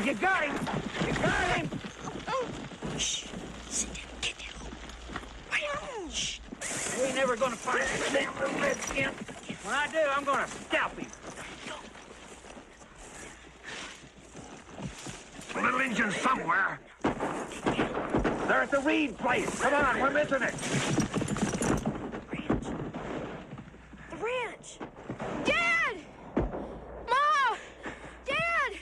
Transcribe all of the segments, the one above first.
You got him! You got him! Shh. Sit down. Get down. Quiet. Shh. You ain't never gonna find this damn little redskin. When I do, I'm gonna scalp him. A little engine somewhere. They're at the Reed place. Come on, we're missing it. The ranch. Dad! Ma! Dad!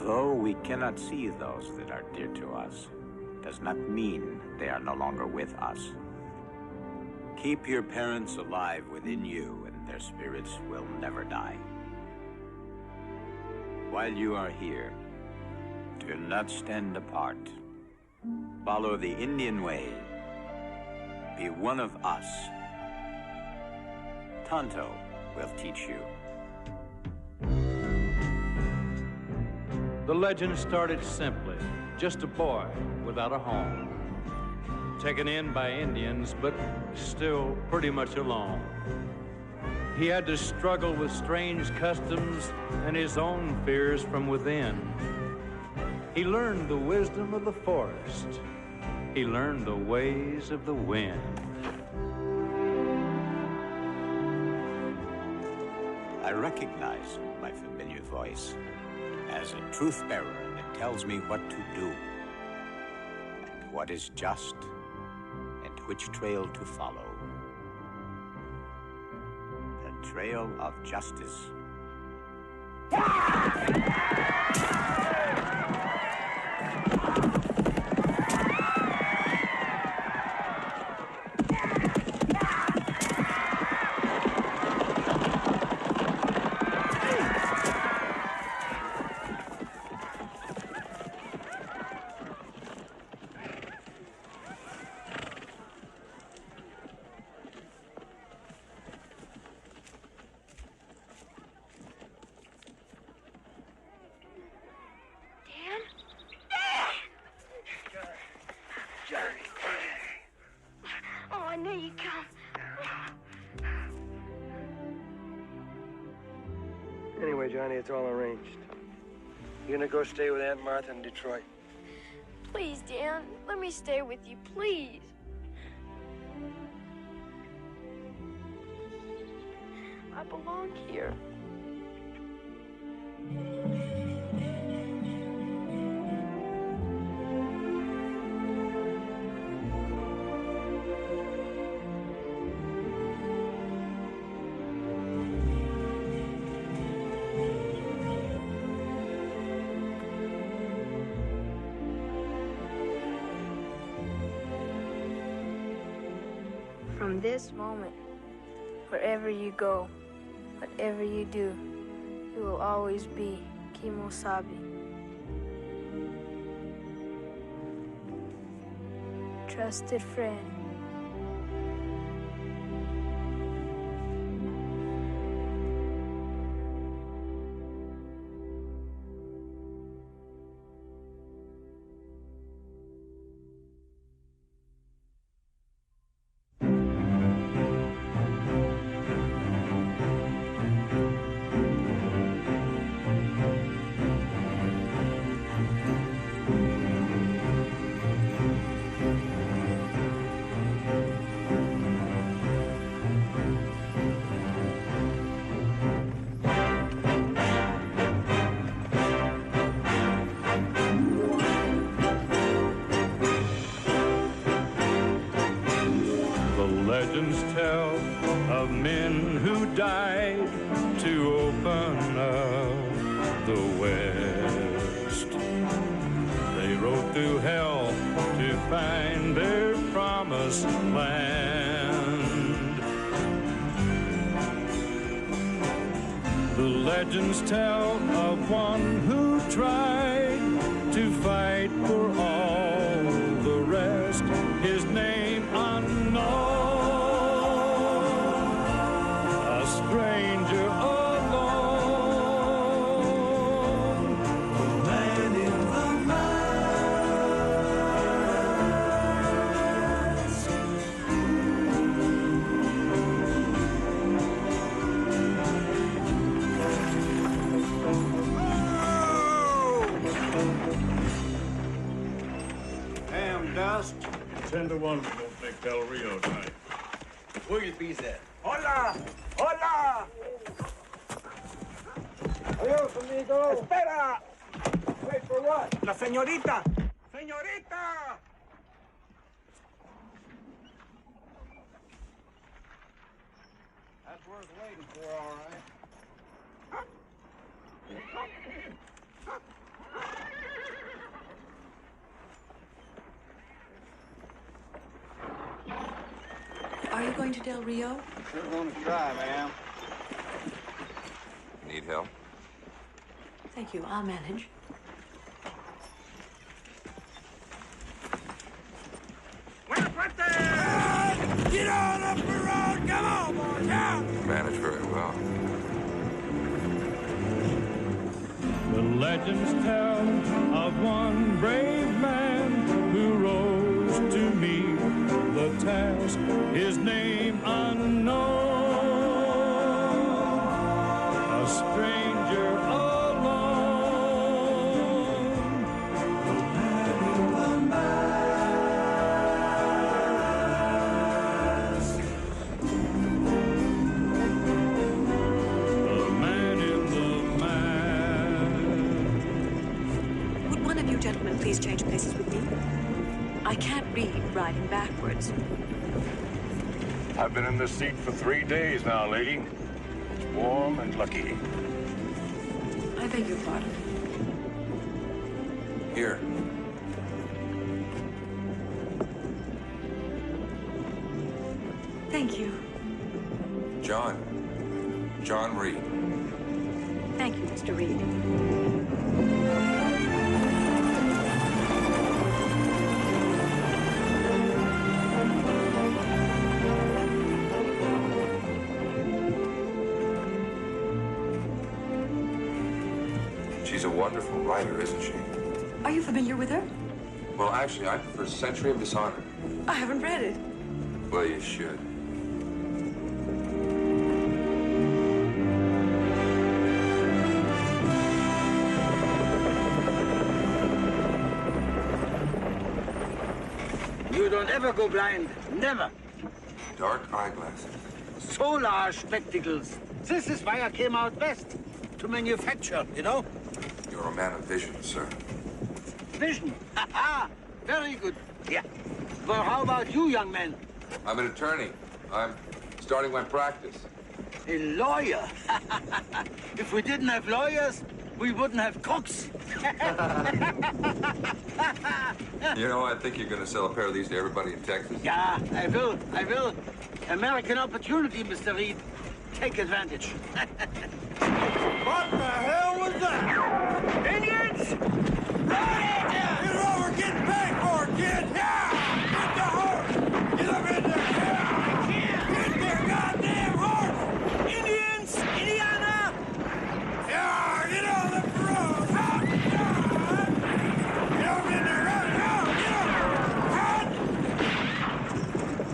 Though we cannot see those that are dear to us, does not mean they are no longer with us. Keep your parents alive within you, and their spirits will never die. While you are here, do not stand apart. Follow the Indian way. Be one of us. Tonto will teach you. The legend started simply, just a boy without a home. Taken in by Indians, but still pretty much alone. He had to struggle with strange customs and his own fears from within. He learned the wisdom of the forest. He learned the ways of the wind. I recognize my familiar voice as a truth bearer that tells me what to do and what is just and which trail to follow. The trail of justice. Anyway, Johnny, it's all arranged. You're gonna go stay with Aunt Martha in Detroit. Please, Dan, let me stay with you, please. I belong here. From this moment, wherever you go, whatever you do, you will always be Kimosabi. Trusted friend. legends tell of men who died to open up the West. They rode through hell to find their promised land. The legends tell of one who tried to fight for all the rest, his name unknown, a stranger alone, the man in the mask. Damn dust. 10 to 1, we don't make Del Rio tonight. Where you bees at? Hola! Hola! Adios, amigo. Espera! Wait for what? La señorita! Señorita! That's worth waiting for, all right. Are you going to Del Rio? Sure gonna try, ma'am. Need help? Thank you. I'll manage. Get on up the road! Come on, boys! Yeah! Manage very well. The legends tell of one brave man who rose to meet the task, his name unknown, a stranger alone, the man in the mask, the man in the mask. Would one of you gentlemen please change places with me? I can't read riding backwards. I've been in this seat for 3 days now, lady. It's warm and lucky. I beg your pardon. Here. Thank you. John Reed. Thank you, Mr. Reed. She's a wonderful writer, isn't she? Are you familiar with her? Well, actually, I prefer Century of Dishonor. I haven't read it. Well, you should. You don't ever go blind. Never. Dark eyeglasses. Solar spectacles. This is why I came out west. To manufacture, you know? You're a man of vision, sir. Vision. Ha ha. Very good. Yeah. Well, how about you, young man? I'm an attorney. I'm starting my practice. A lawyer. If we didn't have lawyers, we wouldn't have cooks. You know, I think you're going to sell a pair of these to everybody in Texas. Yeah, I will. I will. American opportunity, Mr. Reed. Take advantage. What the hell was that? Indians! Right! Get over, get back for it, kid! Yeah! Get the horse! Get up in there! Yeah! Get their goddamn horse! Indians! Indiana! Yeah! Get on the road! Hot! Get up in there! Run! Get up!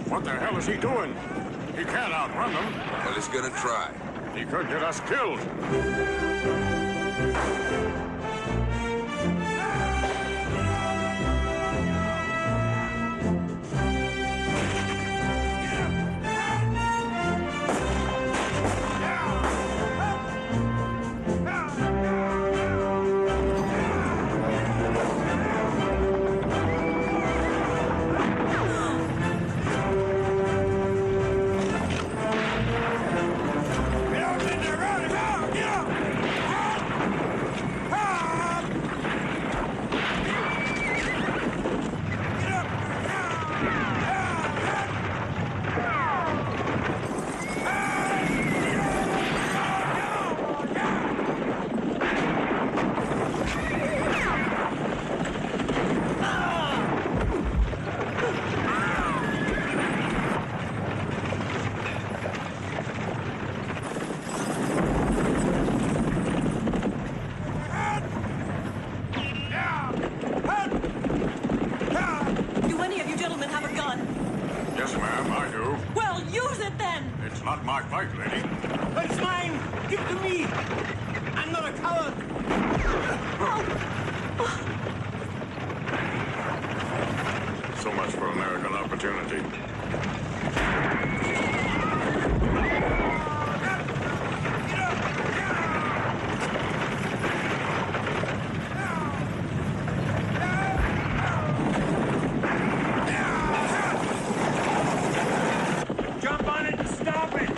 What the hell is he doing? He can't outrun them. Well, he's going to try. He could get us killed. Yes, ma'am, I do. Well, use it then! It's not my fight, lady. It's mine! Give it to me! I'm not a coward! So much for American opportunity. Jump on it and stop it!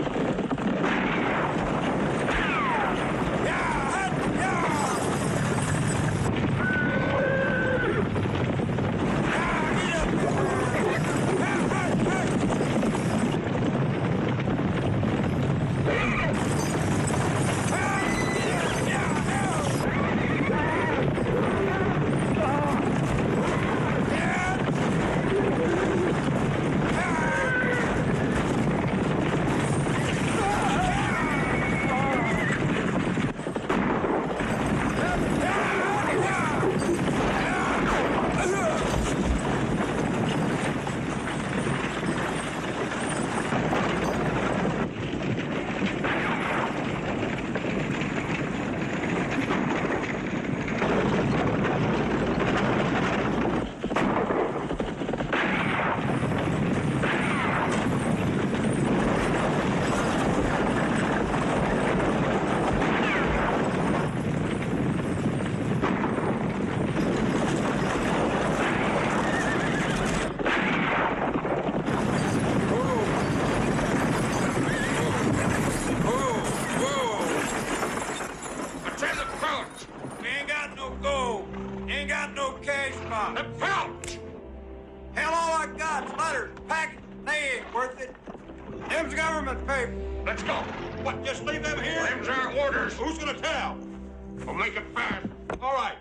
Them's government papers. Let's go. What, just leave them here? Them's our orders. Who's gonna tell? We'll make it fast. All right.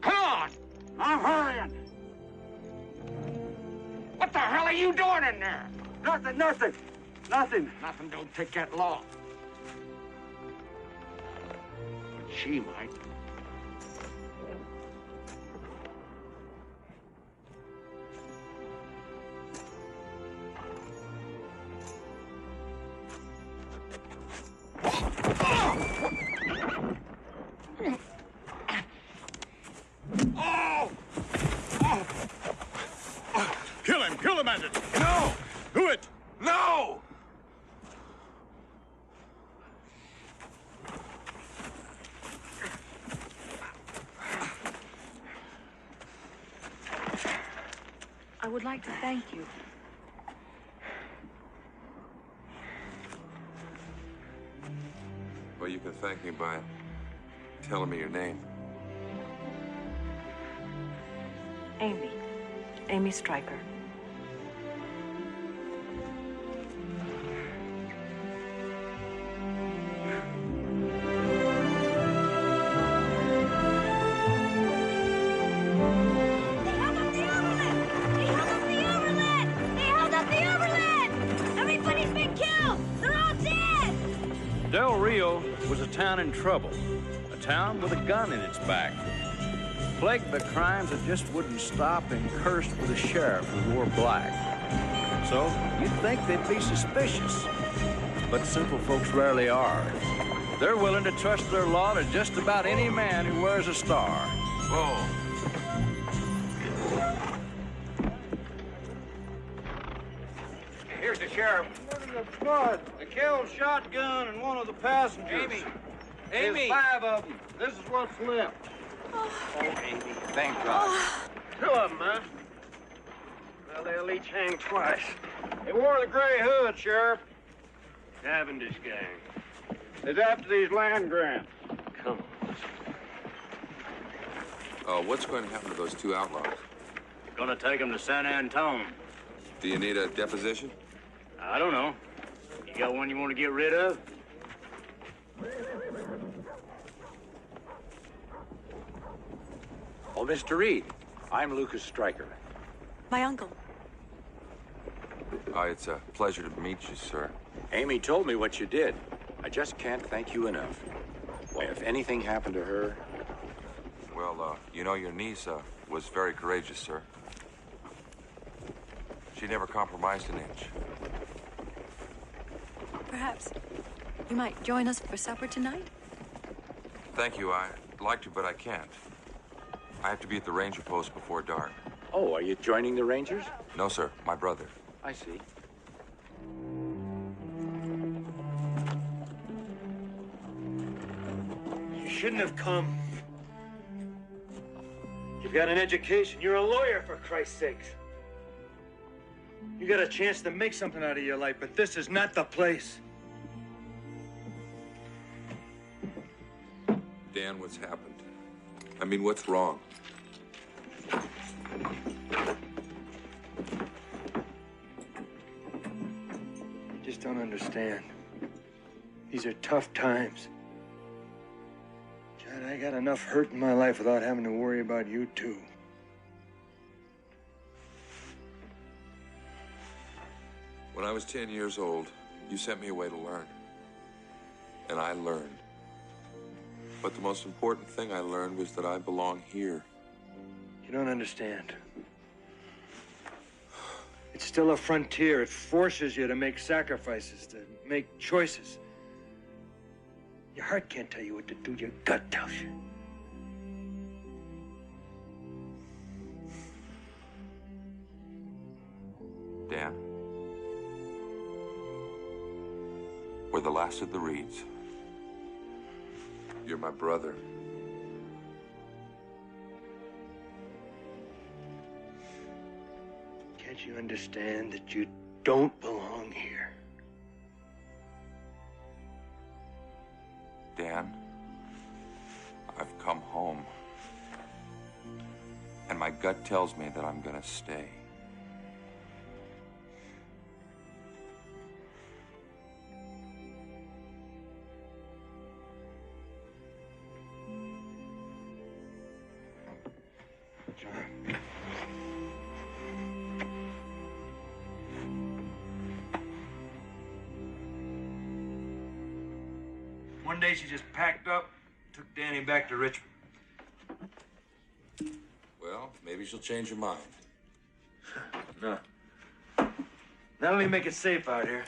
Come on. I'm hurrying. What the hell are you doing in there? Nothing. Nothing don't take that long. But she might. Kill him, Andrew! No! Do it! No! I would like to thank you. Well, you can thank me by telling me your name. Amy. Amy Stryker. Was a town in trouble, a town with a gun in its back, plagued by crimes that just wouldn't stop and cursed with a sheriff who wore black. So you'd think they'd be suspicious, but simple folks rarely are. They're willing to trust their law to just about any man who wears a star. Whoa. Here's the sheriff. Blood. They killed shotgun and one of the passengers. Amy! There's 5 of them. This is what's left. Oh, Amy. Thank God. 2 of them, huh? Well, they'll each hang twice. They wore the gray hood, Sheriff. Cafendeish gang. It's after these land grants. Come on. What's going to happen to those 2 outlaws? Gonna take them to San Antone. Do you need a deposition? I don't know. You got one you want to get rid of? Oh, Mr. Reed, I'm Lucas Stryker. My uncle. It's a pleasure to meet you, sir. Amy told me what you did. I just can't thank you enough. Why, if anything happened to her... Well, you know, your niece was very courageous, sir. She never compromised an inch. Perhaps you might join us for supper tonight? Thank you. I'd like to, but I can't. I have to be at the ranger post before dark. Oh, are you joining the Rangers? No, sir. My brother. I see. You shouldn't have come. You've got an education. You're a lawyer, for Christ's sakes. You got a chance to make something out of your life, but this is not the place. Dan, what's happened? I mean, what's wrong? You just don't understand. These are tough times. John, I got enough hurt in my life without having to worry about you, too. When I was 10 years old, you sent me away to learn. And I learned. But the most important thing I learned was that I belong here. You don't understand. It's still a frontier. It forces you to make sacrifices, to make choices. Your heart can't tell you what to do. Your gut tells you. Dan, we're the last of the Reeds. You're my brother. Can't you understand that you don't belong here? Dan, I've come home. And my gut tells me that I'm gonna stay. One day she just packed up, took Danny back to Richmond. Well, maybe she'll change her mind. No. Not only make it safe out here.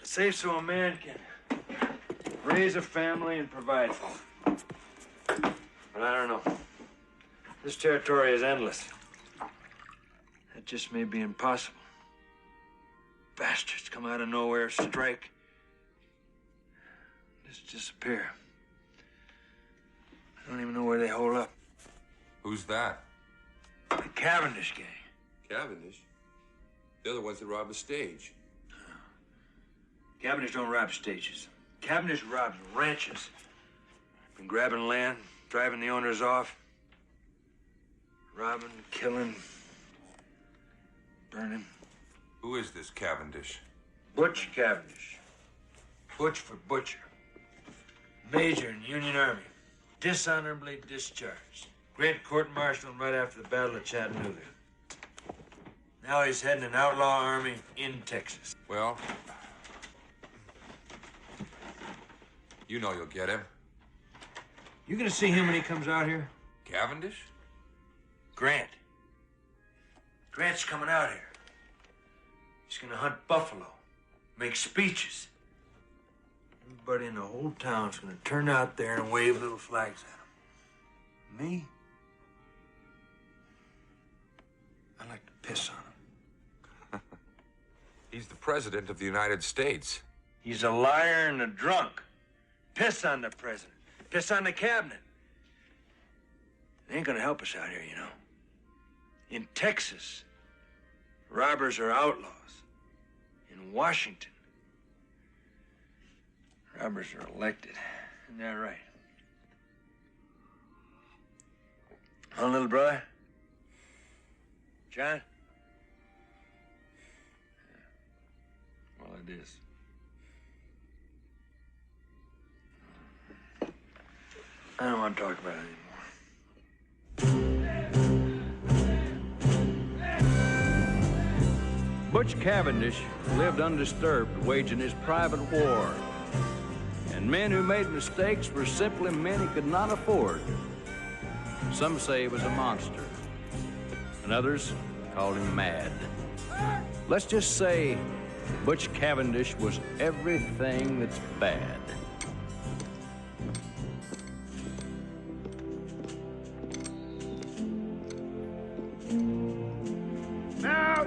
Safe so a man can raise a family and provide for them. But I don't know. This territory is endless. That just may be impossible. Bastards come out of nowhere, strike. Just disappear. I don't even know where they hold up. Who's that? The Cavendish gang. Cavendish? They're the ones that robbed the stage. Cavendish don't rob stages. Cavendish robs ranches. Been grabbing land, driving the owners off. Robbing, killing, burning. Who is this Cavendish? Butch Cavendish. Butch for butcher. Major in Union Army. Dishonorably discharged. Great court-martial right after the Battle of Chattanooga. Now he's heading an outlaw army in Texas. Well, you know you'll get him. You gonna see him when he comes out here? Cavendish? Grant. Grant's coming out here. He's gonna hunt buffalo, make speeches. Everybody in the whole town's gonna turn out there and wave little flags at him. Me? I like to piss on him. He's the president of the United States. He's a liar and a drunk. Piss on the president. Piss on the cabinet. They ain't gonna help us out here, you know. In Texas, robbers are outlaws. In Washington, robbers are elected. Isn't that right? Huh, little brother? John? Well, it is. I don't want to talk about it anymore. Butch Cavendish lived undisturbed, waging his private war. And men who made mistakes were simply men he could not afford. Some say he was a monster, and others called him mad. Let's just say Butch Cavendish was everything that's bad. Now,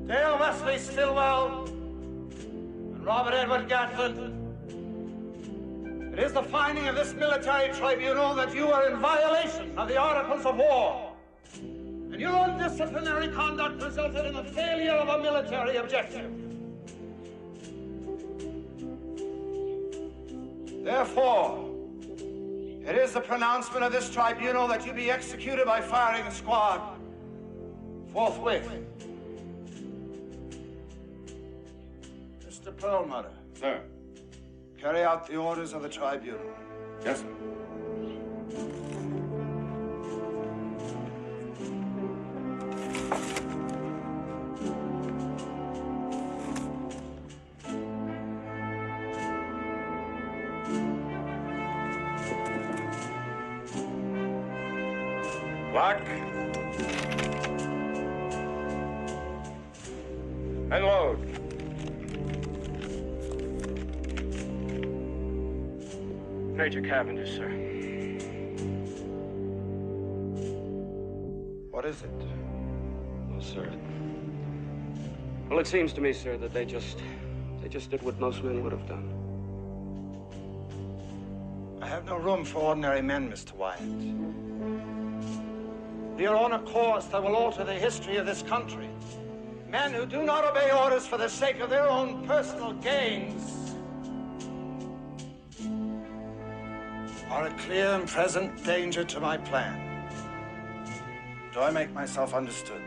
Dale Wesley Stillwell and Robert Edward Gatlin, it is the finding of this military tribunal that you are in violation of the Articles of War, and your undisciplinary conduct resulted in the failure of a military objective. Therefore, it is the pronouncement of this tribunal that you be executed by firing squad forthwith. Mr. Perlmutter. Sir. Carry out the orders of the tribunal. Yes, sir. Lock. And load. Major Cavendish, sir. What is it? Well, sir. Well, it seems to me, sir, that they just did what most men would have done. I have no room for ordinary men, Mr. Wyatt. We are on a course that will alter the history of this country. Men who do not obey orders for the sake of their own personal gains are a clear and present danger to my plan. Do I make myself understood?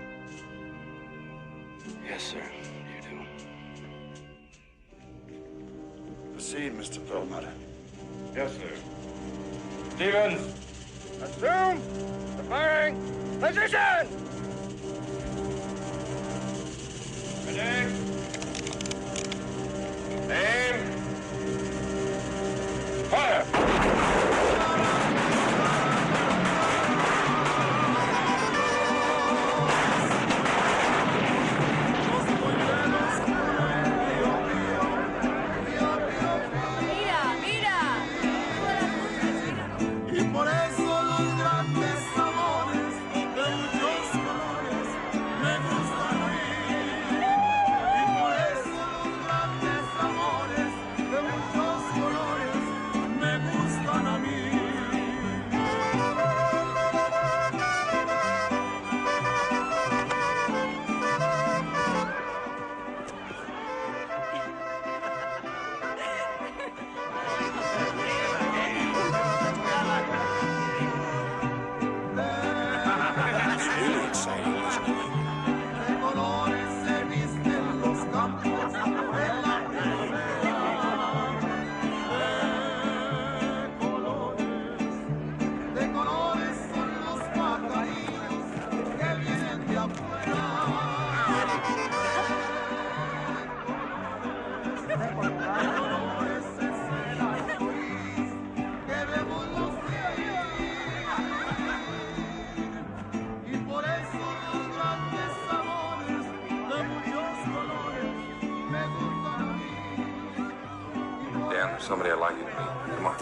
Yes, sir, you do. Proceed, Mr. Perlmutter. Yes, sir. Stevens! Assume the firing position! Ready? Aim! Fire! Somebody I'd like you to meet. Come on.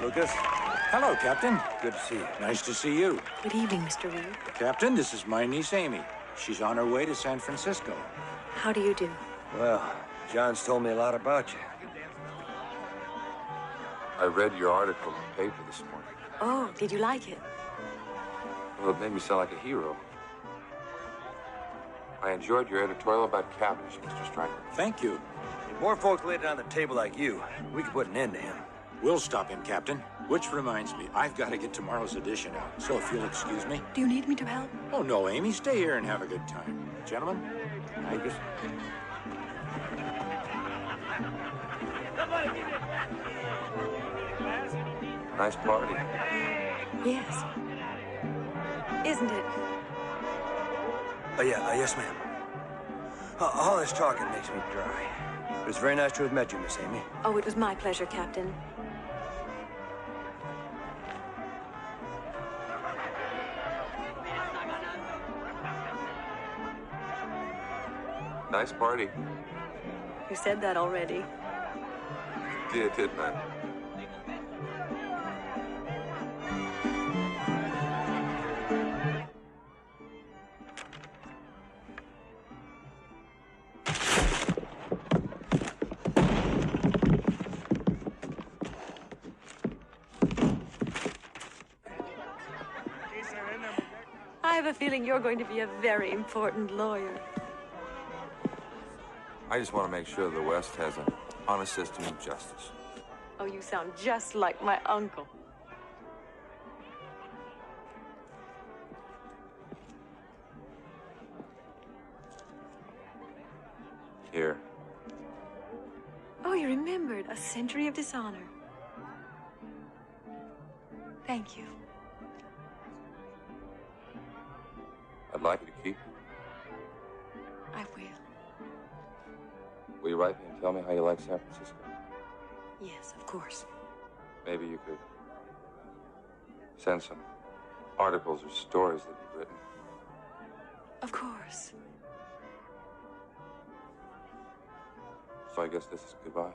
Lucas. Hello, Captain. Good to see you. Nice to see you. Good evening, Mr. Reed. Captain, this is my niece, Amy. She's on her way to San Francisco. How do you do? Well, John's told me a lot about you. I read your article in the paper this morning. Oh, did you like it? Well, it made me sound like a hero. I enjoyed your editorial about Cavendish, Mr. Stryker. Thank you. If more folks laid it on the table like you, we could put an end to him. We'll stop him, Captain. Which reminds me, I've got to get tomorrow's edition out. So if you'll excuse me. Do you need me to help? Oh, no, Amy. Stay here and have a good time. Gentlemen, Lucas. Nice party. Yes. Isn't it? Yes, ma'am. All this talking makes me dry. It was very nice to have met you, Miss Amy. Oh, it was my pleasure, Captain. Nice party. You said that already. Didn't I? I have a feeling you're going to be a very important lawyer. I just want to make sure the West has an honest system of justice. Oh, you sound just like my uncle. Here. Oh, you remembered. A century of dishonor. Thank you. I'd like you to keep it. I will. Will you write me and tell me how you like San Francisco? Yes, of course. Maybe you could send some articles or stories that you've written. Of course. So I guess this is goodbye.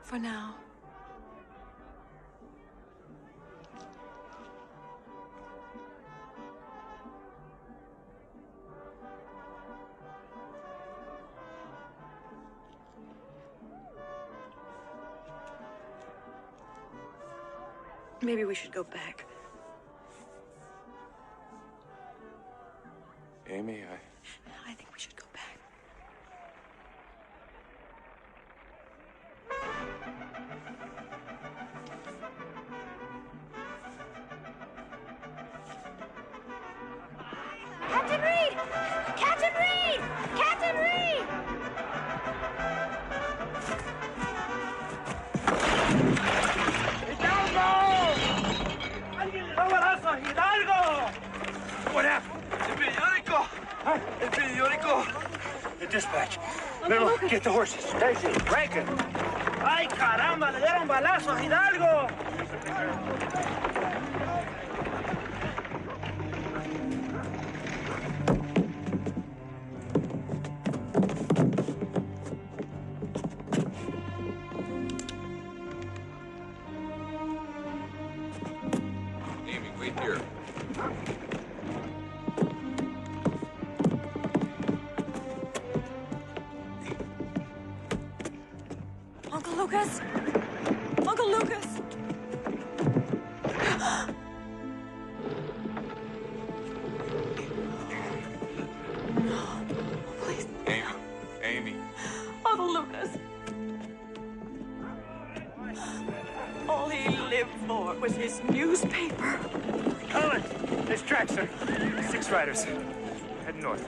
For now. Maybe we should go back. Amy, I think we should go back. Captain Reed! Captain Reed! Captain Reed! What happened? El periódico. The dispatch. Little, get the horses. Stacy, Rankin. Ay, caramba, le dieron balazo a Hidalgo. Amy, wait here. Uncle Lucas! Uncle Lucas! Please. Amy. Uncle Lucas! All he lived for was his newspaper. Colin, this track, sir. 6 riders. Head north.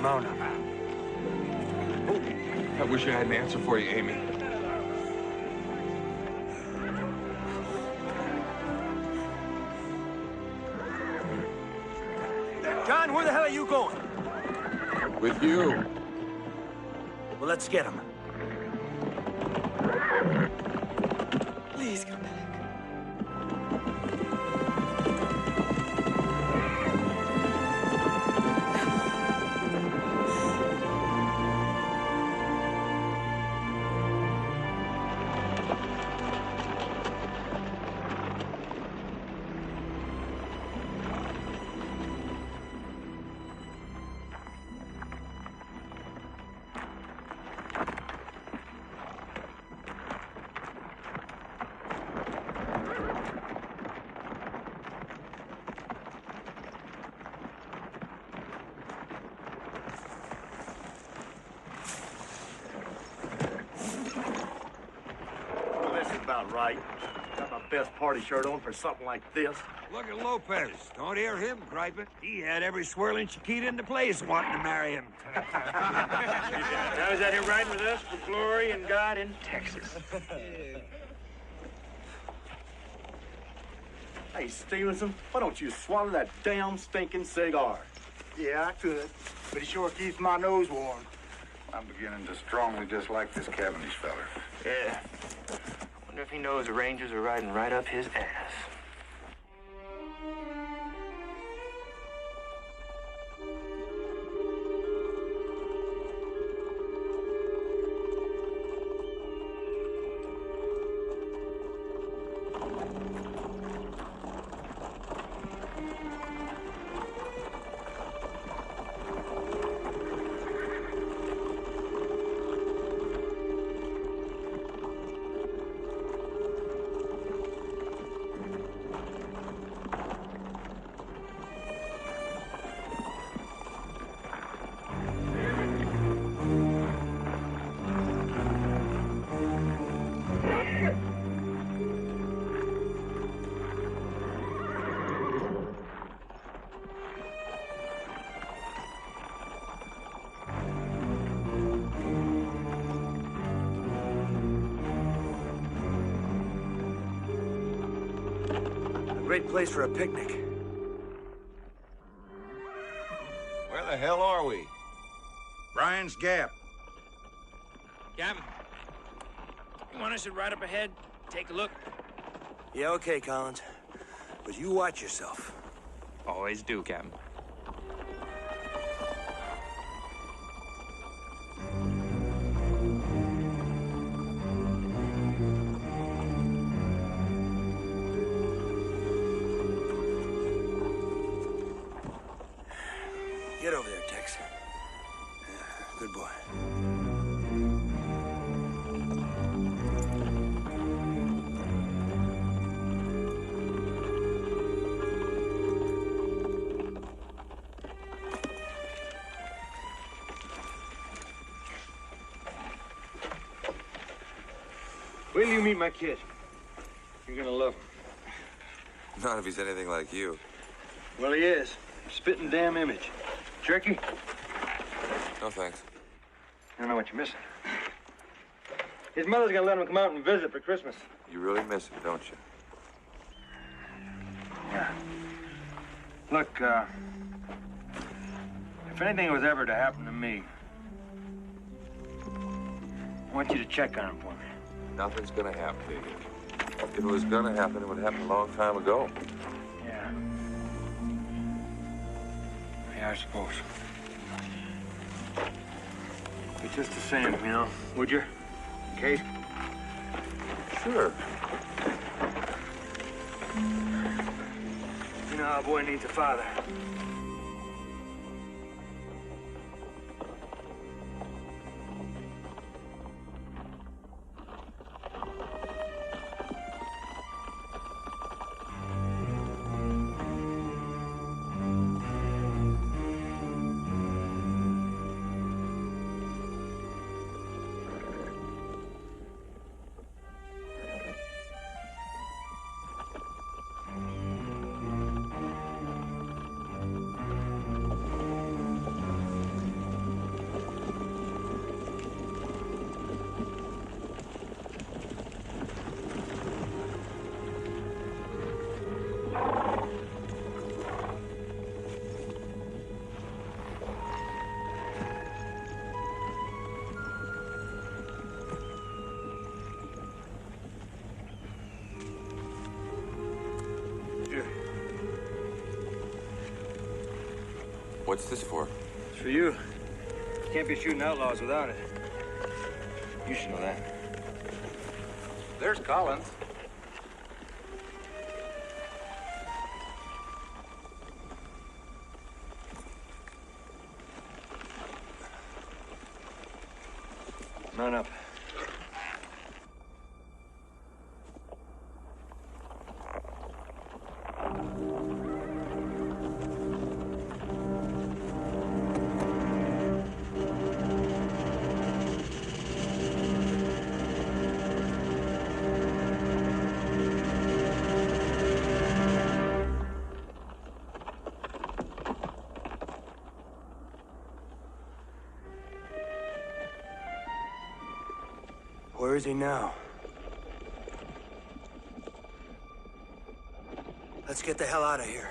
Mona. I wish I had an answer for you, Amy. John, where the hell are you going? With you. Well, let's get him. Please come back. About right. Got my best party shirt on for something like this. Look at Lopez. Don't hear him griping. He had every swirling Chiquita in the place wanting to marry him. I was out here riding with us for glory and God in Texas. Hey, Stevenson, why don't you swallow that damn stinking cigar? Yeah, I could, but it sure keeps my nose warm. I'm beginning to strongly dislike this Cavendis feller. Yeah. Wonder if he knows the Rangers are riding right up his ass. Great place for a picnic. Where the hell are we? Brian's Gap. Captain, you want us to ride up ahead, take a look? Yeah, okay, Collins. But you watch yourself. Always do, Captain. Get over there, Tex. Good boy. Wait till you meet my kid. You're gonna love him. Not if he's anything like you. Well, he is. Spitting damn image. Jerky? No, thanks. I don't know what you're missing. His mother's gonna let him come out and visit for Christmas. You really miss him, don't you? Yeah. Look, if anything was ever to happen to me, I want you to check on him for me. Nothing's gonna happen to you. If it was gonna happen, it would happen a long time ago. Yeah. Yeah, I suppose. But just the same, you know, would you? Kate? Sure. You know how a boy needs a father. What's this for? It's for you. Can't be shooting outlaws without it. You should know that. There's Collins. Mount up. Where is he now? Let's get the hell out of here.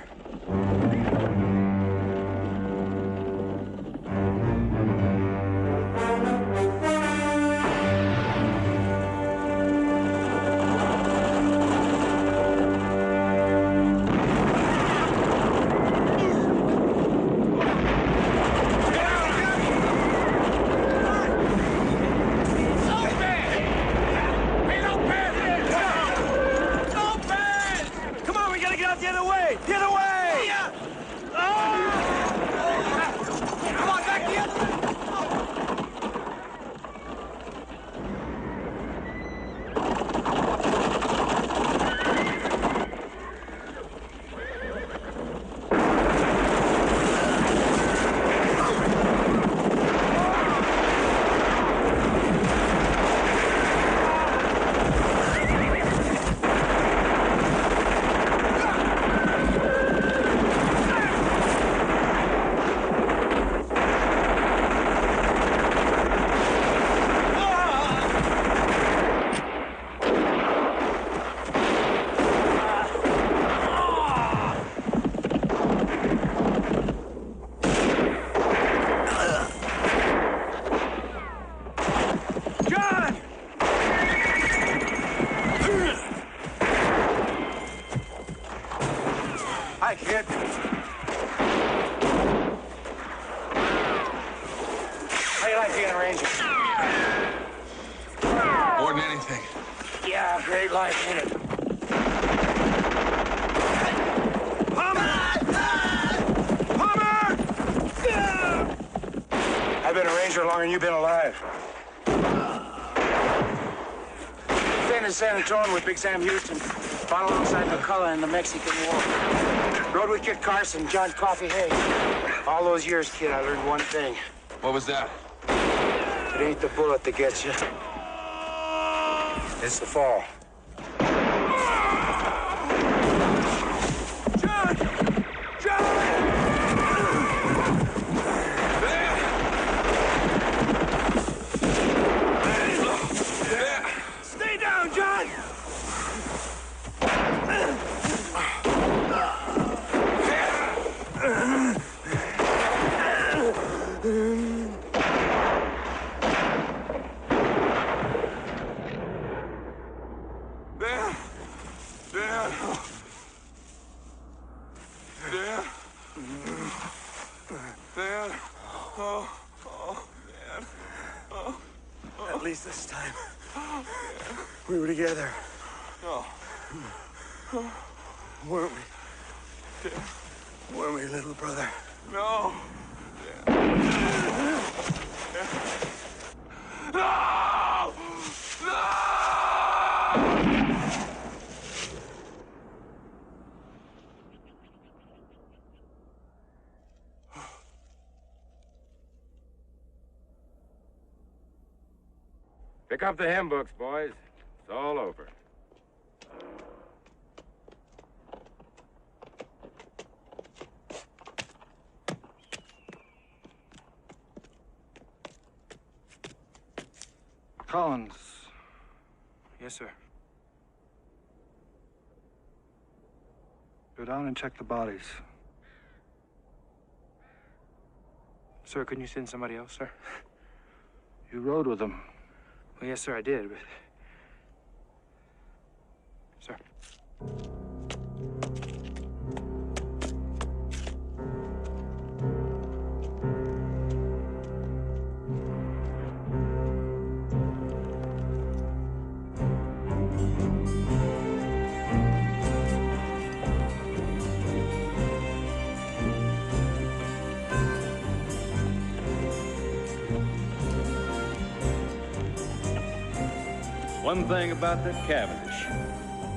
You've been alive. Staying in San Antonio with Big Sam Houston. Fought alongside McCullough in the Mexican War. Rode with Kit Carson, John Coffee Hay. All those years, kid, I learned one thing. What was that? It ain't the bullet that gets you. It's the fall. At least this time, we were together. No. Weren't we? Weren't we, little brother? No. No! No! Pick up the hymn books, boys. It's all over. Collins. Yes, sir. Go down and check the bodies. Sir, couldn't you send somebody else, sir? You rode with them. Well, yes, sir, I did, but... Sir. One thing about that Cavendish,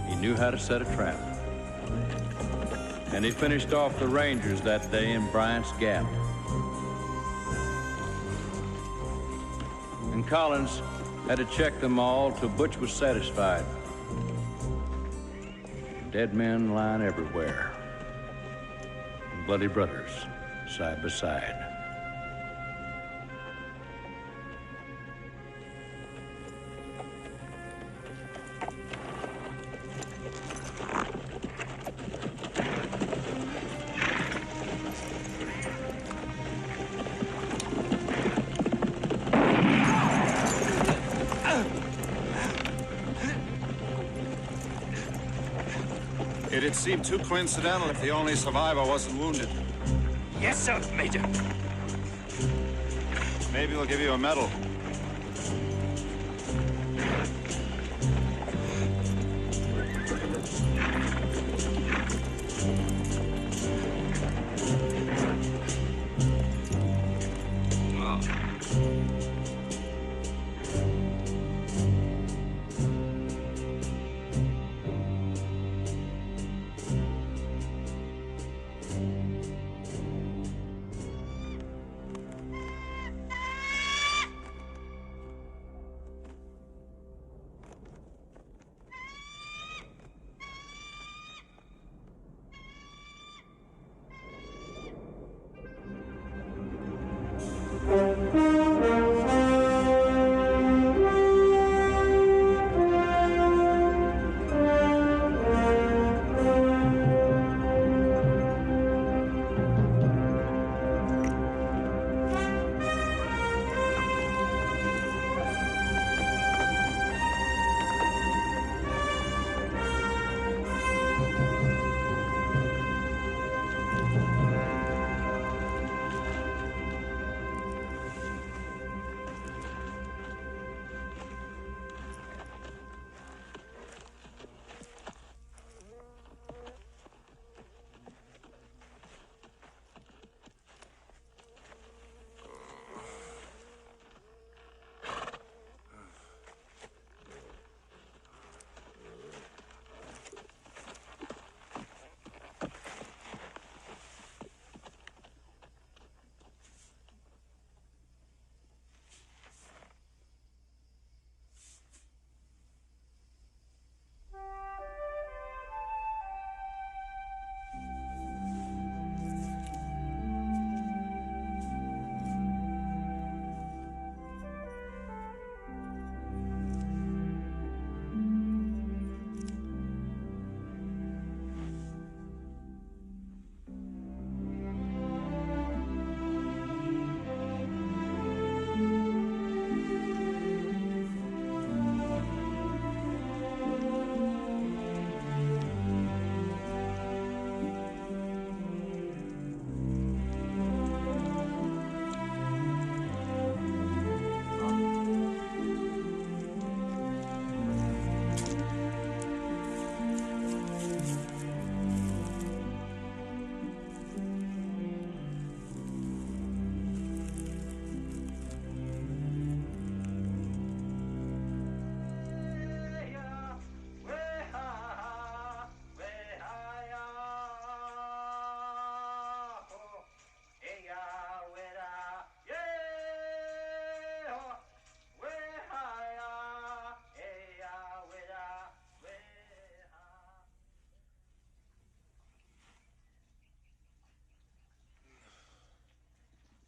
he knew how to set a trap. And he finished off the Rangers that day in Bryant's Gap. And Collins had to check them all till Butch was satisfied. Dead men lying everywhere. And bloody brothers side by side. It'd seem too coincidental if the only survivor wasn't wounded. Yes, sir, Major. Maybe we'll give you a medal.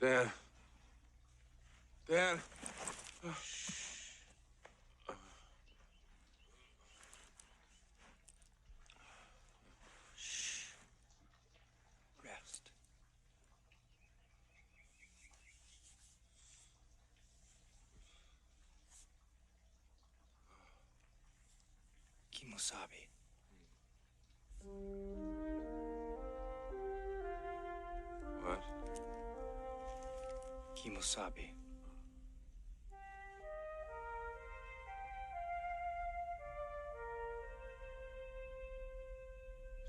Dan. Dan. Rest. Kimosabe. What? Kimosabe.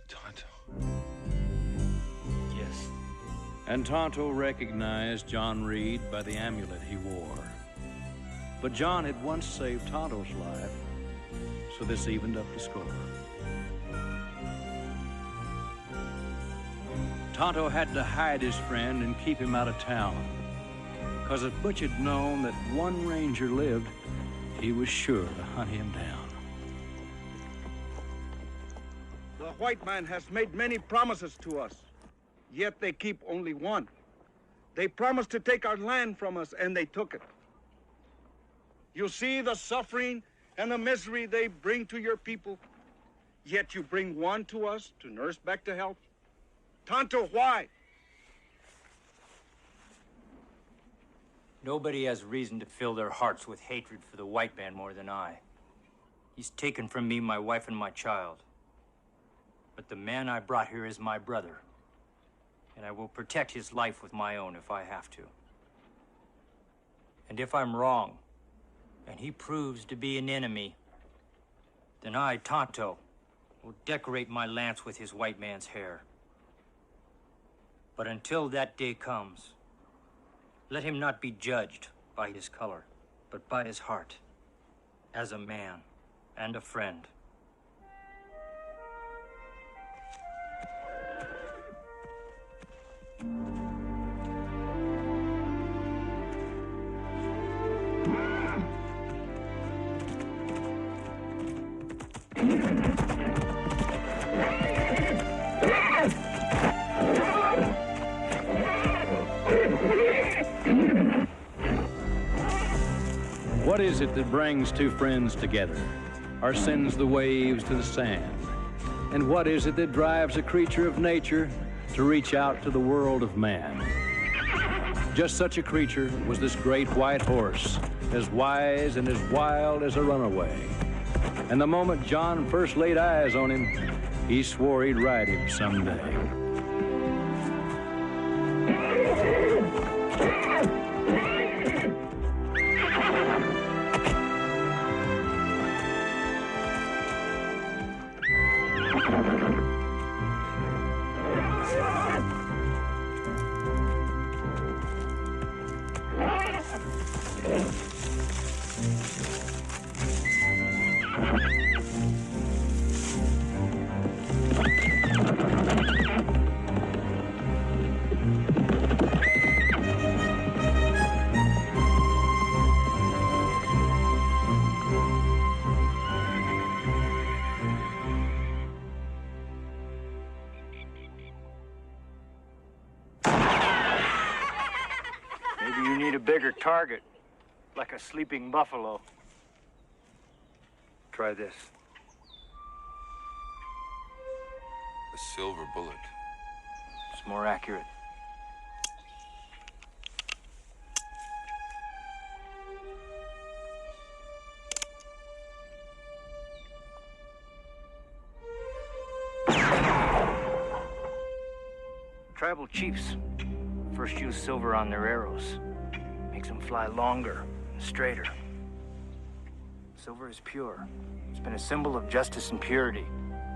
Tonto. Yes. And Tonto recognized John Reed by the amulet he wore. But John had once saved Tonto's life, so this evened up the score. Tonto had to hide his friend and keep him out of town, because if Butch had known that one ranger lived, he was sure to hunt him down. The white man has made many promises to us, yet they keep only one. They promised to take our land from us, and they took it. You see the suffering and the misery they bring to your people, yet you bring one to us to nurse back to health. Tonto, why? Nobody has reason to fill their hearts with hatred for the white man more than I. He's taken from me my wife and my child. But the man I brought here is my brother, and I will protect his life with my own if I have to. And if I'm wrong, and he proves to be an enemy, then I, Tonto, will decorate my lance with his white man's hair. But until that day comes, let him not be judged by his color, but by his heart, as a man and a friend. What is it that brings two friends together, or sends the waves to the sand? And what is it that drives a creature of nature to reach out to the world of man? Just such a creature was this great white horse, as wise and as wild as a runaway. And the moment John first laid eyes on him, he swore he'd ride him someday. Bigger target, like a sleeping buffalo. Try this. A silver bullet. It's more accurate. Tribal chiefs first use silver on their arrows. Makes them fly longer and straighter. Silver is pure. It's been a symbol of justice and purity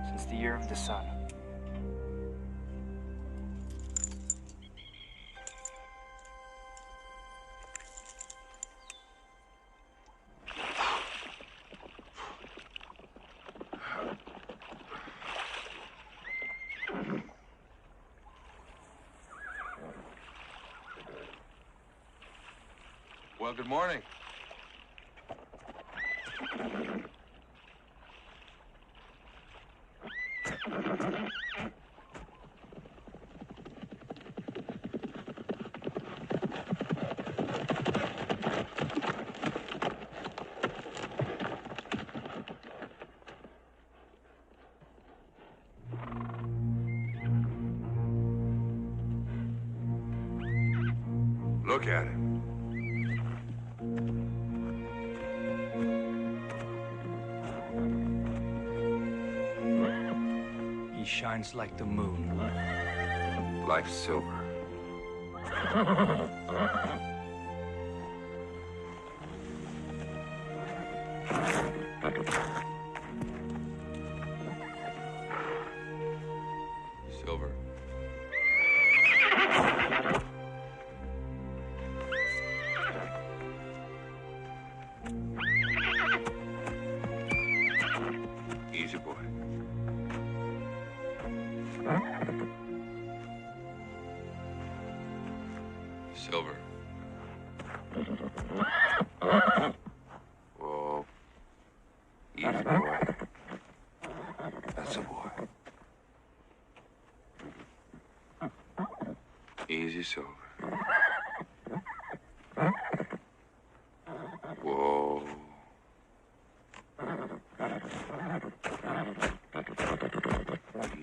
since the year of the sun. Well, good morning. Look at him. He shines like the moon. Like silver. Silver. Easy, boy. Silver. Whoa. Easy, boy. That's a boy. Easy, Silver. Whoa.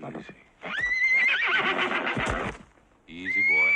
Easy. Easy, boy.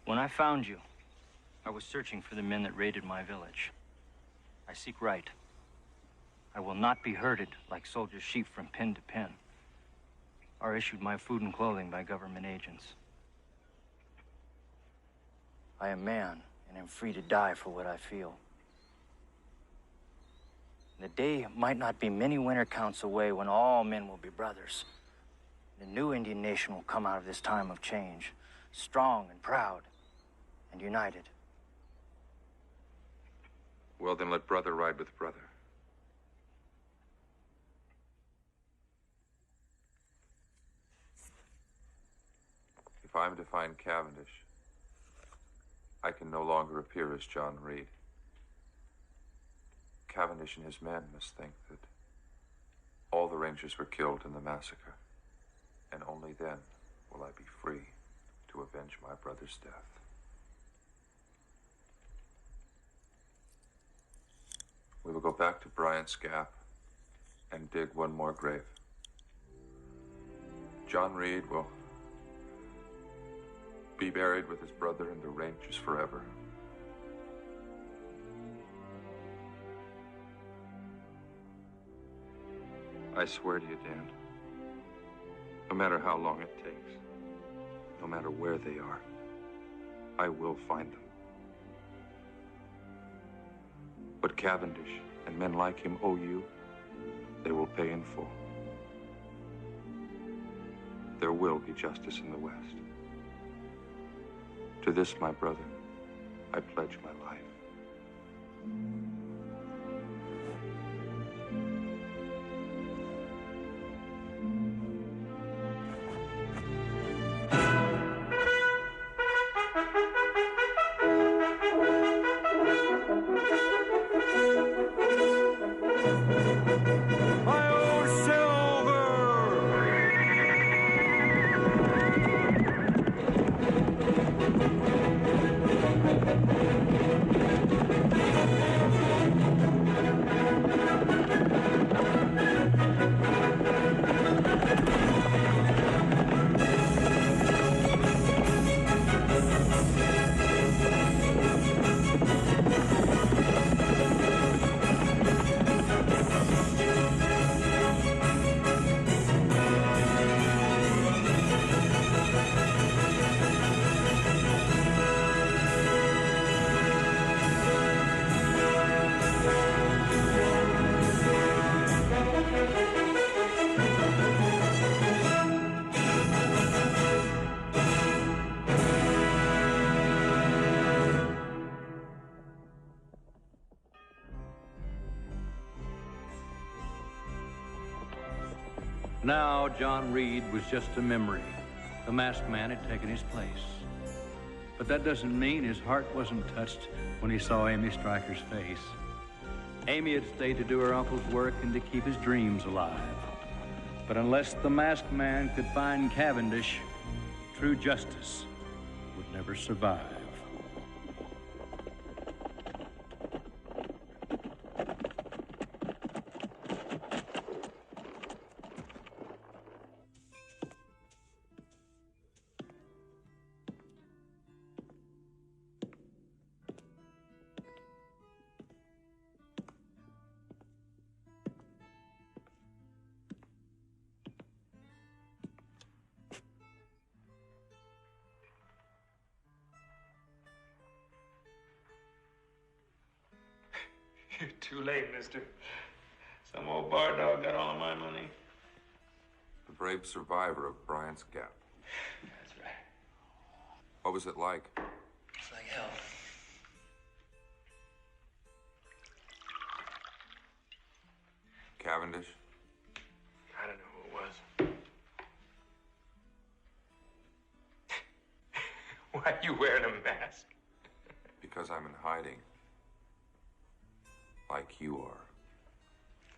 When I found you, I was searching for the men that raided my village. I seek right. I will not be herded like soldiers' sheep from pin to pin, or issued my food and clothing by government agents. I am man, and am free to die for what I feel. The day might not be many winter counts away when all men will be brothers. The new Indian nation will come out of this time of change, strong and proud and united. Well, then let brother ride with brother. If I'm to find Cavendish, I can no longer appear as John Reed. Cavendish and his men must think that all the Rangers were killed in the massacre, and only then will I be free to avenge my brother's death. back to Bryant's Gap and dig one more grave. John Reed will be buried with his brother in the Rangers forever. I swear to you, Dan, no matter how long it takes, no matter where they are, I will find them. What Cavendish and men like him owe you, they will pay in full. There will be justice in the West. To this, my brother, I pledge my life. Now, John Reed was just a memory. The masked man had taken his place. But that doesn't mean his heart wasn't touched when he saw Amy Stryker's face. Amy had stayed to do her uncle's work and to keep his dreams alive. But unless the masked man could find Cavendish, true justice would never survive. You're too late, mister. Some old bar dog got all of my money. The brave survivor of Bryant's Gap. That's right. What was it like? It's like hell. Cavendish? I don't know who it was. Why are you wearing a mask? Because I'm in hiding. Like you are.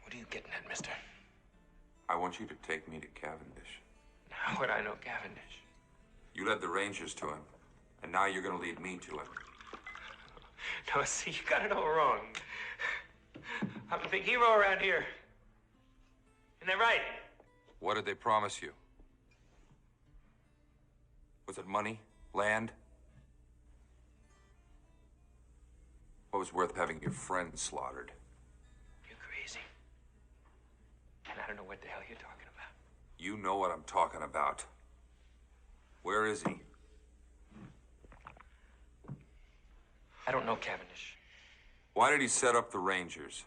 What are you getting at, mister? I want you to take me to Cavendish. How would I know Cavendish? You led the Rangers to him, and now you're gonna lead me to him. No, see, you got it all wrong. I'm a big hero around here. Isn't that right? What did they promise you? Was it money? Land? What was worth having your friends slaughtered? You're crazy. And I don't know what the hell you're talking about. You know what I'm talking about. Where is he? I don't know Cavendish. Why did he set up the Rangers?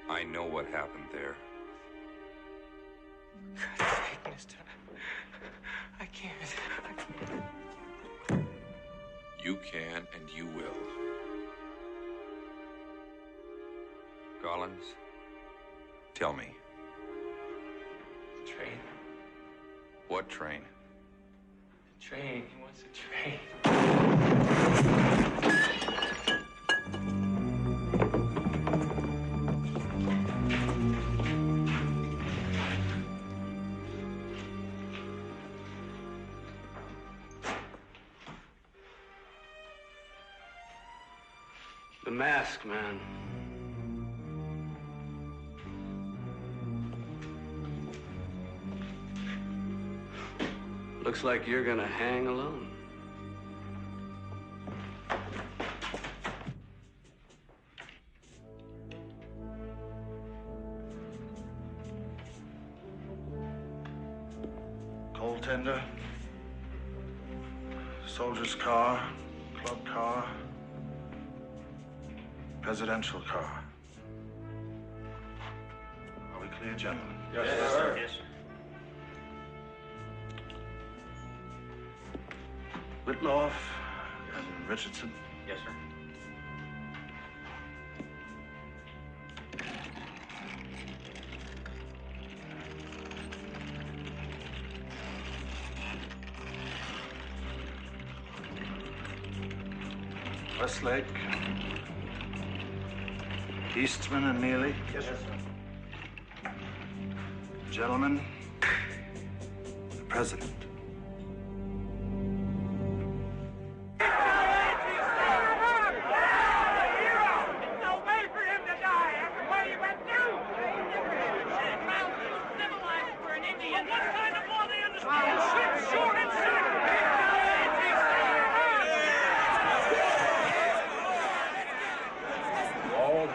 I know what happened there. For God's sake, mister. I can't. You can and you will. Collins, tell me. Train. What train? Train. He wants a train. The mask, man. Looks like you're gonna hang alone. Coal tender, soldier's car, club car, presidential car. Are we clear, gentlemen? Yes, sir. Yes. Whitloff and Richardson. Yes, sir. Westlake, Eastman and Neely. Yes, sir. Gentlemen, the President.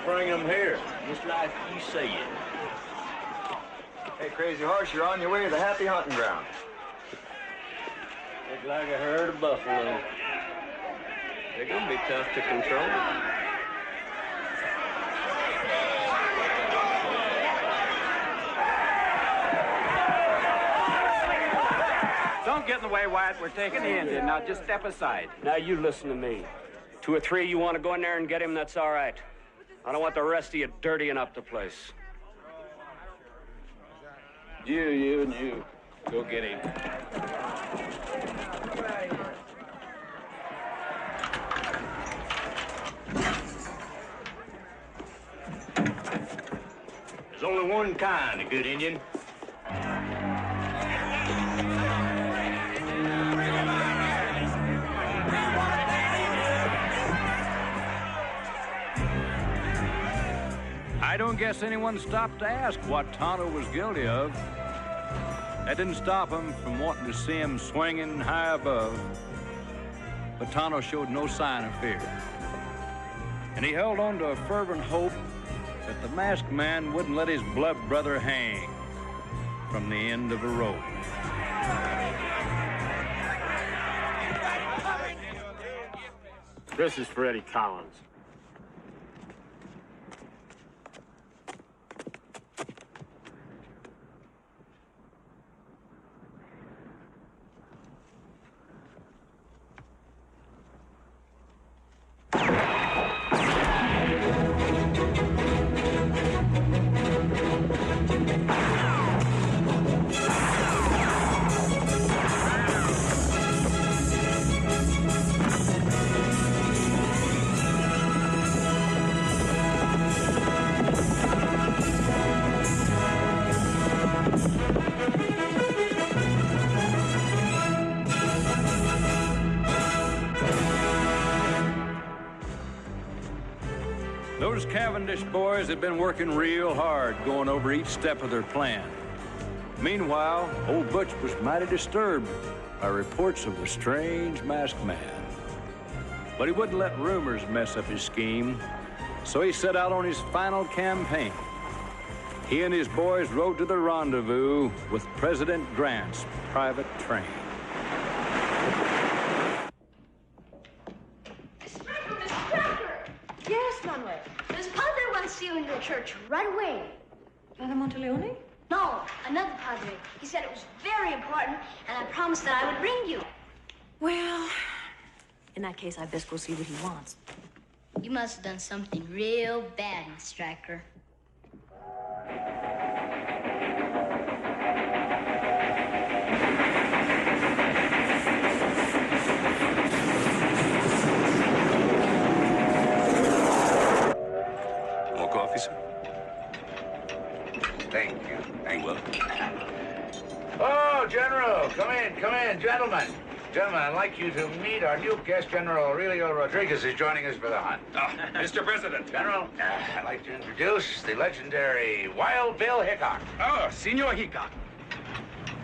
Bring him here. Just like you say it. Hey, Crazy Horse, you're on your way to the happy hunting ground. Look like a herd of buffalo. They're gonna be tough to control. Don't get in the way, Wyatt. We're taking the Indian. Now, just step aside. Now you listen to me. 2 or 3, you want to go in there and get him, that's all right. I don't want the rest of you dirtying up the place. You and you. Go get him. There's only one kind of good Indian. I don't guess anyone stopped to ask what Tonto was guilty of. That didn't stop him from wanting to see him swinging high above. But Tonto showed no sign of fear. And he held on to a fervent hope that the masked man wouldn't let his blood brother hang from the end of a rope. This is for Eddie Collins. Those Cavendish boys had been working real hard, going over each step of their plan. Meanwhile, old Butch was mighty disturbed by reports of the strange masked man. But he wouldn't let rumors mess up his scheme, so he set out on his final campaign. He and his boys rode to the rendezvous with President Grant's private train. Yes, Manuel. This padre wants to see you in your church right away. Father Monteleone? No, another padre. He said it was very important, and I promised that I would bring you. Well, in that case, I best go see what he wants. You must have done something real bad, Miss Stryker. More coffee, sir? Thank you. Thank you. Oh, General, come in, gentlemen. Gentlemen, I'd like you to meet our new guest, General Aurelio Rodriguez, is joining us for the hunt. Mr. President. General, I'd like to introduce the legendary Wild Bill Hickok. Oh, Senor Hickok.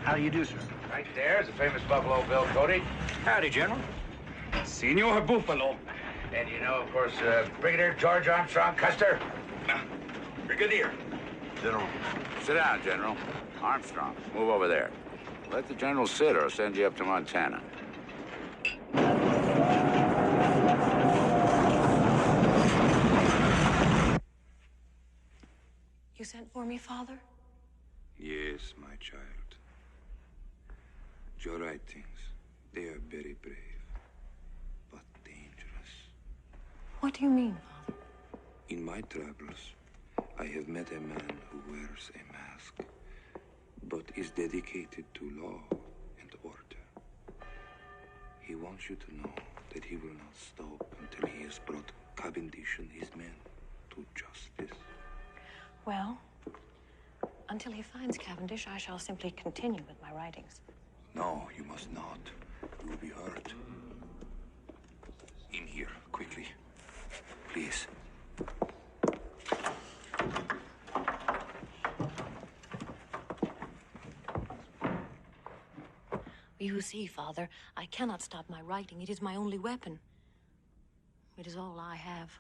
How do you do, sir? Right there is the famous Buffalo Bill Cody. Howdy, General. Senor Buffalo. And you know, of course, Brigadier George Armstrong Custer. Brigadier. General. Sit down, General. Armstrong, move over there. Let the General sit or I'll send you up to Montana. You sent for me, Father? Yes, my child. Your writings, they are very brave, but dangerous. What do you mean, Father? In my travels, I have met a man who wears a mask, but is dedicated to law and order. He wants you to know that he will not stop until he has brought Kafendísh and his men to justice. Well, until he finds Cavendish, I shall simply continue with my writings. No, you must not. You will be hurt. In here, quickly. Please. You see, Father, I cannot stop my writing. It is my only weapon. It is all I have.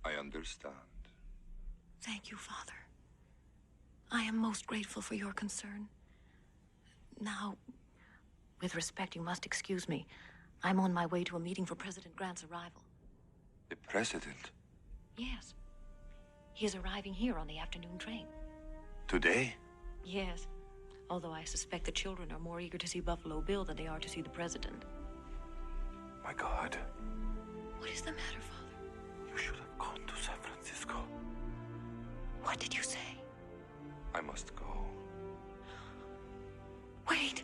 I understand. Thank you, Father. I am most grateful for your concern. Now, with respect, you must excuse me. I'm on my way to a meeting for President Grant's arrival. The President? Yes. He is arriving here on the afternoon train. Today? Yes. Although I suspect the children are more eager to see Buffalo Bill than they are to see the President. My God. What is the matter, Father? You should have gone to San Francisco. What did you say? I must go. Wait.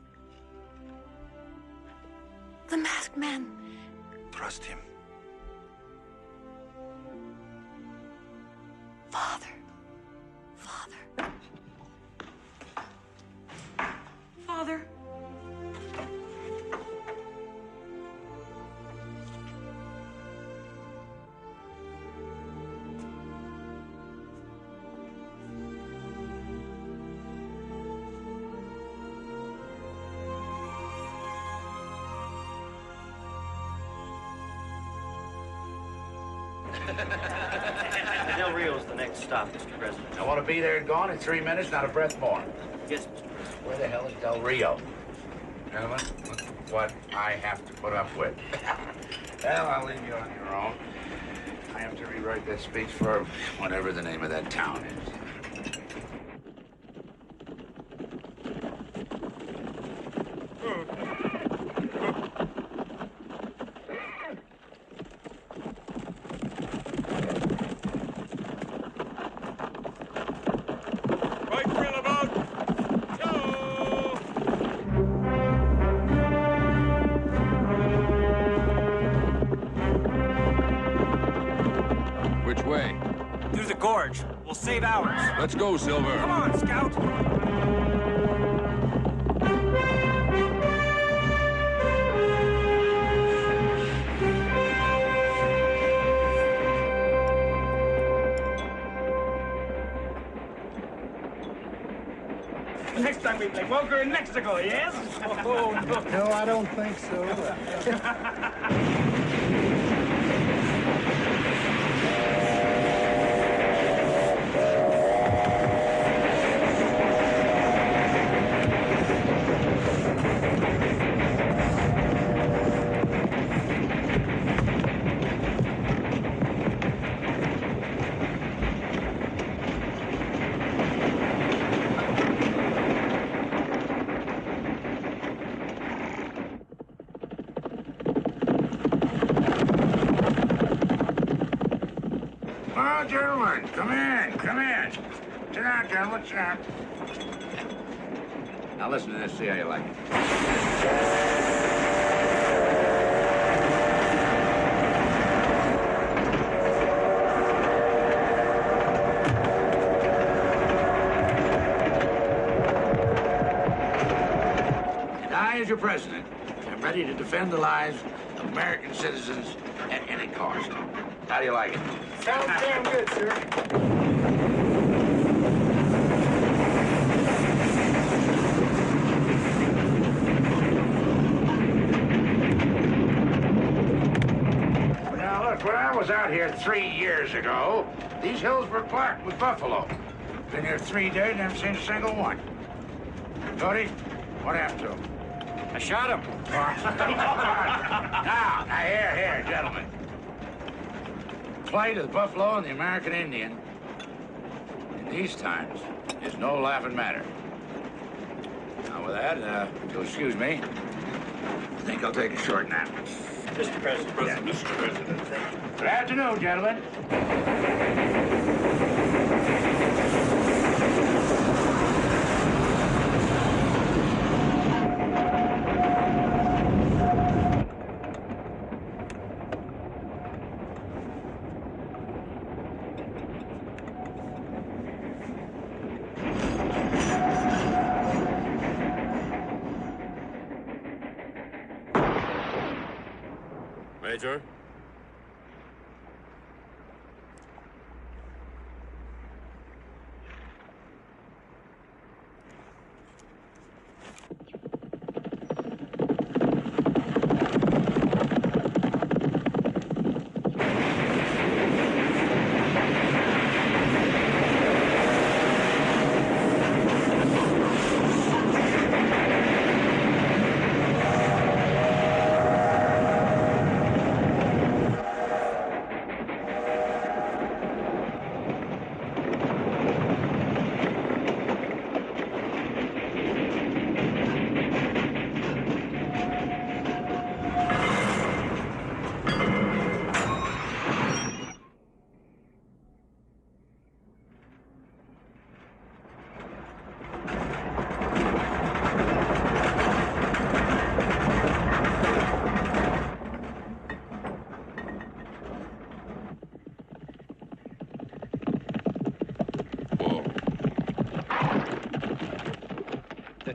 The masked man. Trust him. Father. Father. Father. Del Rio's the next stop, Mr. President. I want to be there and gone in 3 minutes, not a breath more. Yes, Mr. President. Where the hell is Del Rio? Gentlemen, look what I have to put up with. Well, I'll leave you on your own. I have to rewrite that speech for whatever the name of that town is. We'll save ours. Let's go, Silver. Come on, Scout. Next time we play poker in Mexico, yes? Oh, no. No, I don't think so. Gentlemen, come in, come in. Sit down, gentlemen, sit down. Now listen to this, see how you like it. And I, as your president, I'm ready to defend the lives of American citizens at any cost. How do you like it? Sounds damn good, sir. Now, look, when I was out here 3 years ago, these hills were barked with buffalo. Been here 3 days, never seen a single one. Tony, what happened to him? I shot him. Now, here, gentlemen. Plight of the buffalo and the American Indian in these times is no laughing matter. Now, with that, if you'll excuse me, I think I'll take a short nap. Mr. President. Yeah. Mr. President. Thank you. Good afternoon, gentlemen. Major?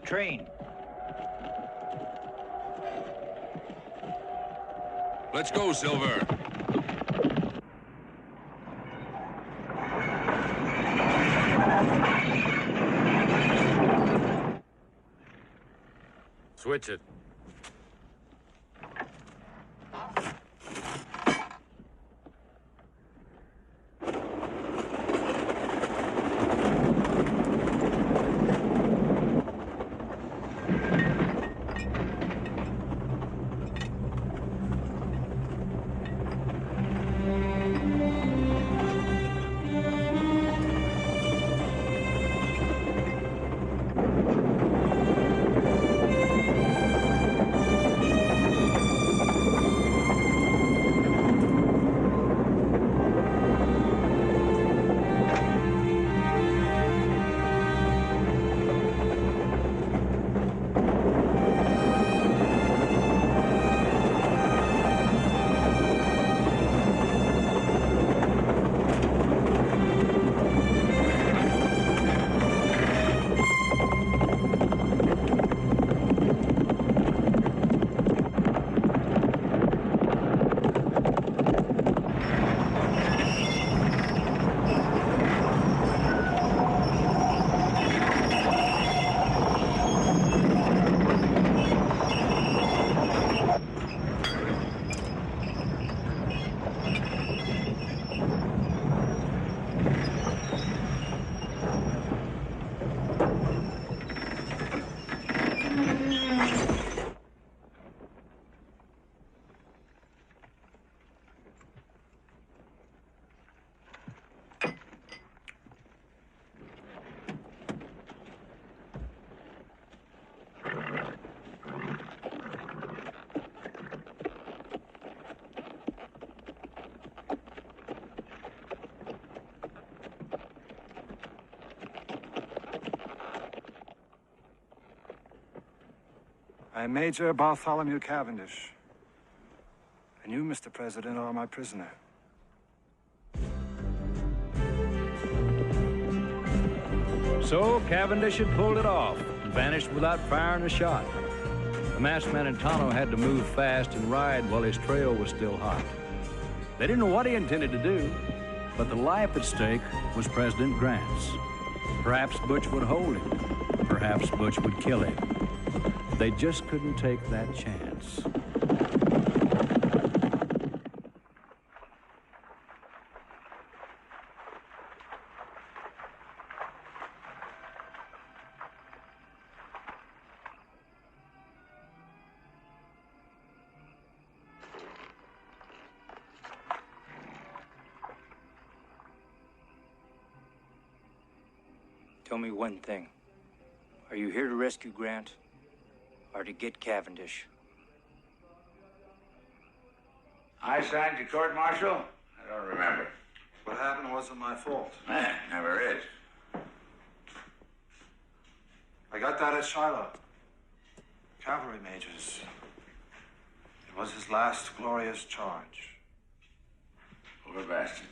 Train. Let's go, Silver. Switch it. I'm Major Bartholomew Cavendish. And you, Mr. President, are my prisoner. So Cavendish had pulled it off and vanished without firing a shot. The masked man in Tonto had to move fast and ride while his trail was still hot. They didn't know what he intended to do, but the life at stake was President Grant's. Perhaps Butch would hold him. Perhaps Butch would kill him. They just couldn't take that chance. Tell me one thing. Are you here to rescue Grant or to get Cavendish? I signed your court-martial? I don't remember. What happened wasn't my fault. Never is. I got that at Shiloh. Cavalry majors. It was his last glorious charge. Poor bastard.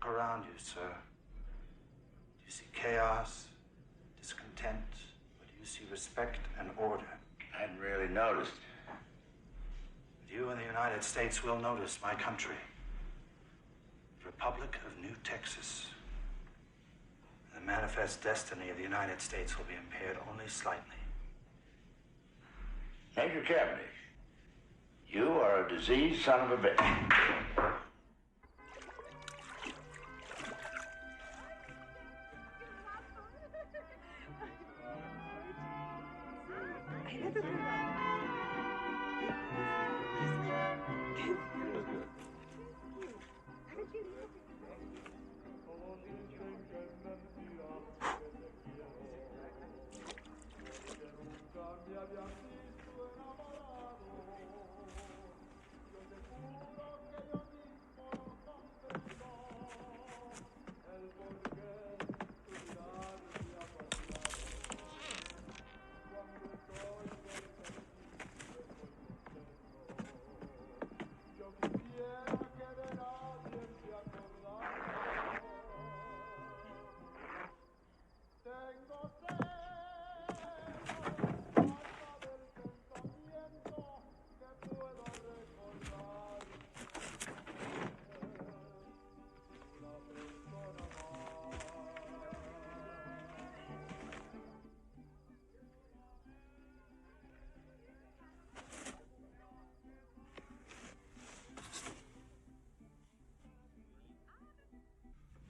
Around you, sir. Do you see chaos, discontent, or do you see respect and order? I hadn't really noticed. You in the United States will notice my country, the Republic of New Texas. The manifest destiny of the United States will be impaired only slightly. Major Cavendish, you are a diseased son of a bitch.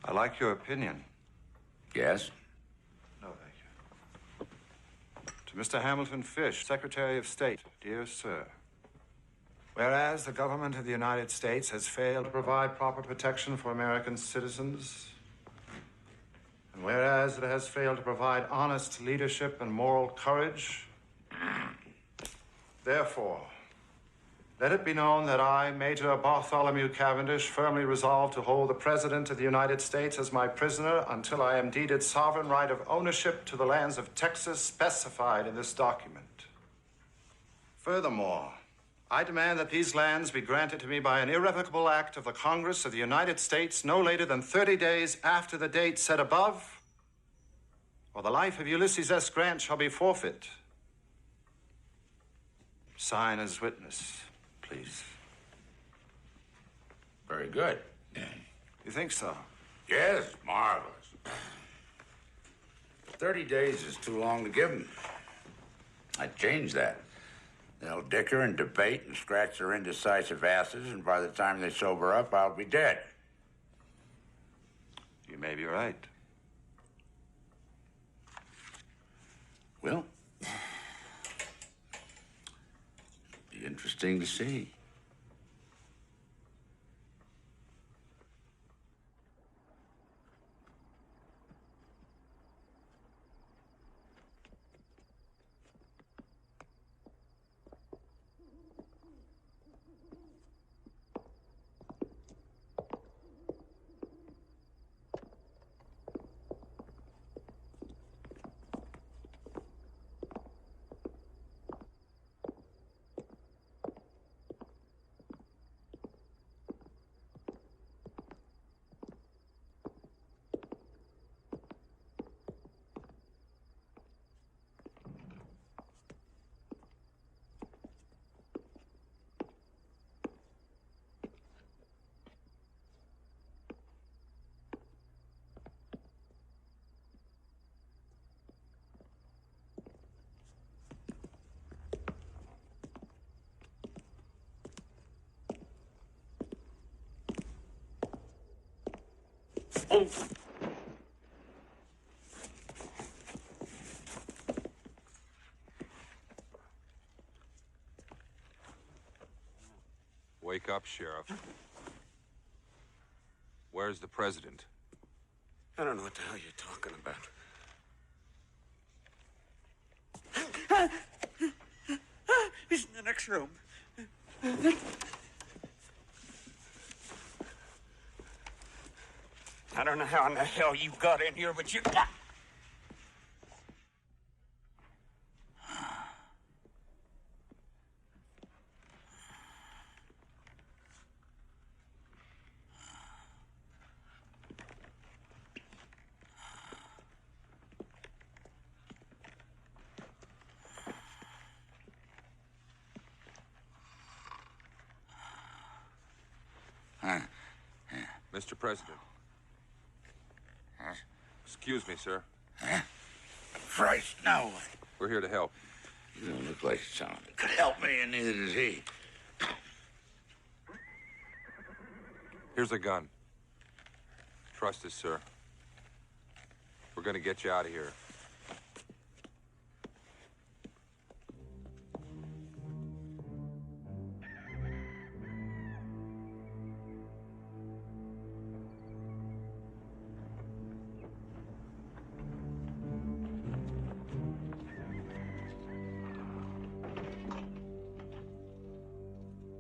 I like your opinion. Yes? No, thank you. To Mr. Hamilton Fish, Secretary of State, dear sir. Whereas the government of the United States has failed to provide proper protection for American citizens, and whereas it has failed to provide honest leadership and moral courage, therefore, let it be known that I, Major Bartholomew Cavendish, firmly resolve to hold the President of the United States as my prisoner until I am deeded sovereign right of ownership to the lands of Texas specified in this document. Furthermore, I demand that these lands be granted to me by an irrevocable act of the Congress of the United States no later than 30 days after the date set above, or the life of Ulysses S. Grant shall be forfeit. Sign as witness, please. Very good. You think so? Yes, marvelous. 30 days is too long to give them. I'd change that. They'll dicker and debate and scratch their indecisive asses, and by the time they sober up, I'll be dead. You may be right. Well, be interesting to see. Wake up, Sheriff. Where's the president? I don't know what the hell you're talking about. He's in the next room. I don't know how in the hell you got in here, but you... Mr. President. Excuse me, sir. Christ, no. We're here to help. You don't look like someone that could help me, and neither does he. Here's a gun. Trust us, sir. We're gonna get you out of here.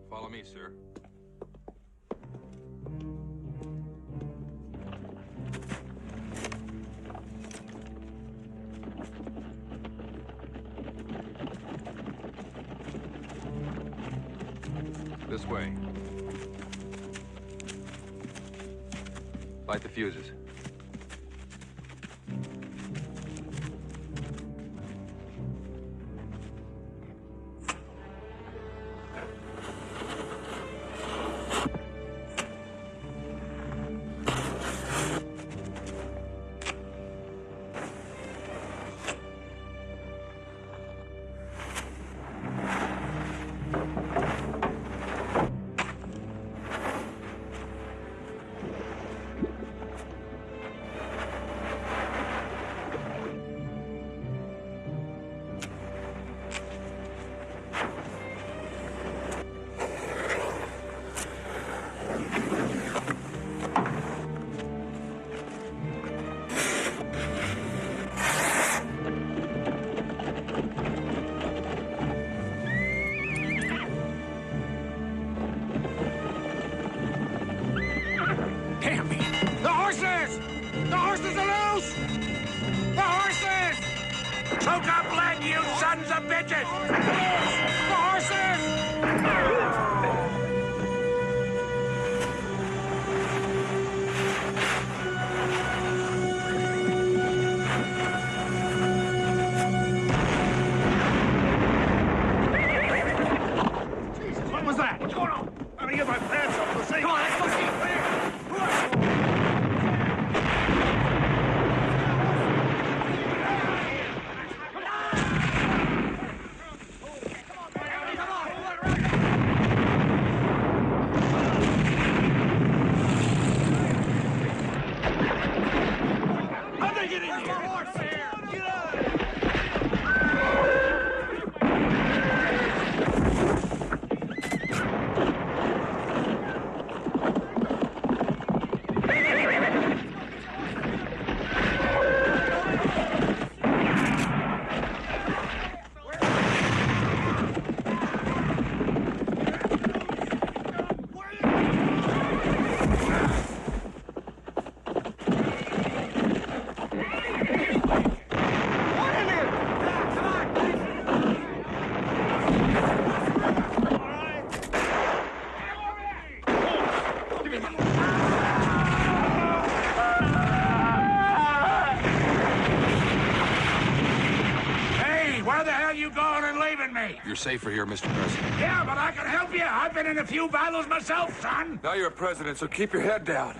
Follow me, sir. This way. Light the fuses. gonna get my pants off. Let's see. Come on, let's go see. You're safer here, Mr. President. Yeah, but I can help you. I've been in a few battles myself, son. Now you're a president, so keep your head down.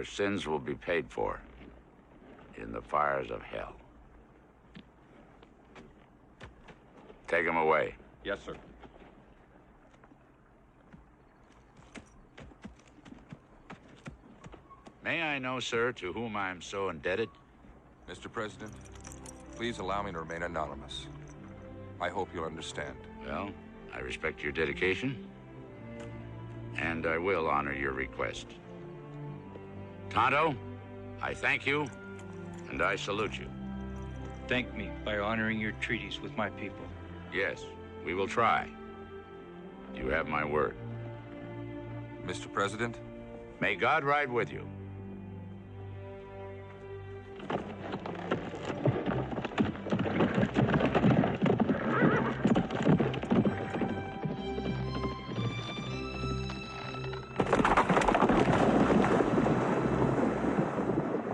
Your sins will be paid for in the fires of hell. Take him away. Yes, sir. May I know, sir, to whom I am so indebted? Mr. President, please allow me to remain anonymous. I hope you'll understand. Well, I respect your dedication, and I will honor your request. Tonto, I thank you, and I salute you. Thank me by honoring your treaties with my people. Yes, we will try. You have my word. Mr. President? May God ride with you.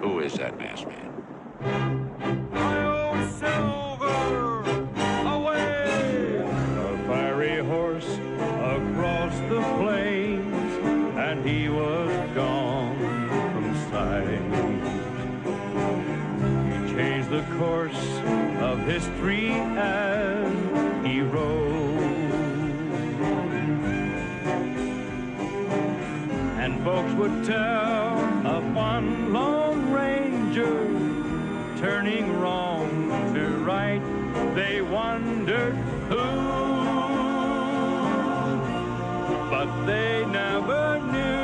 Who is that masked man? He was gone from sight. He changed the course of history as he rode. And folks would tell of one lone ranger turning wrong to right. They wondered who, but they never knew.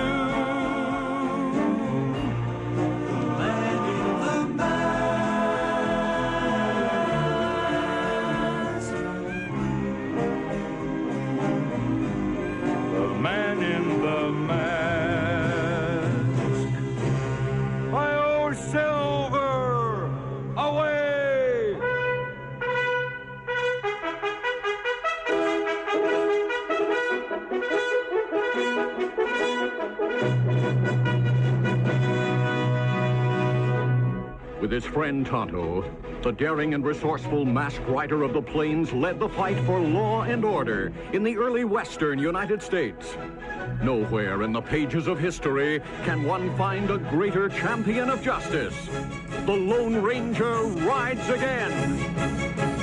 With his friend Tonto, the daring and resourceful masked rider of the plains led the fight for law and order in the early western United States. Nowhere in the pages of history can one find a greater champion of justice. The Lone Ranger rides again.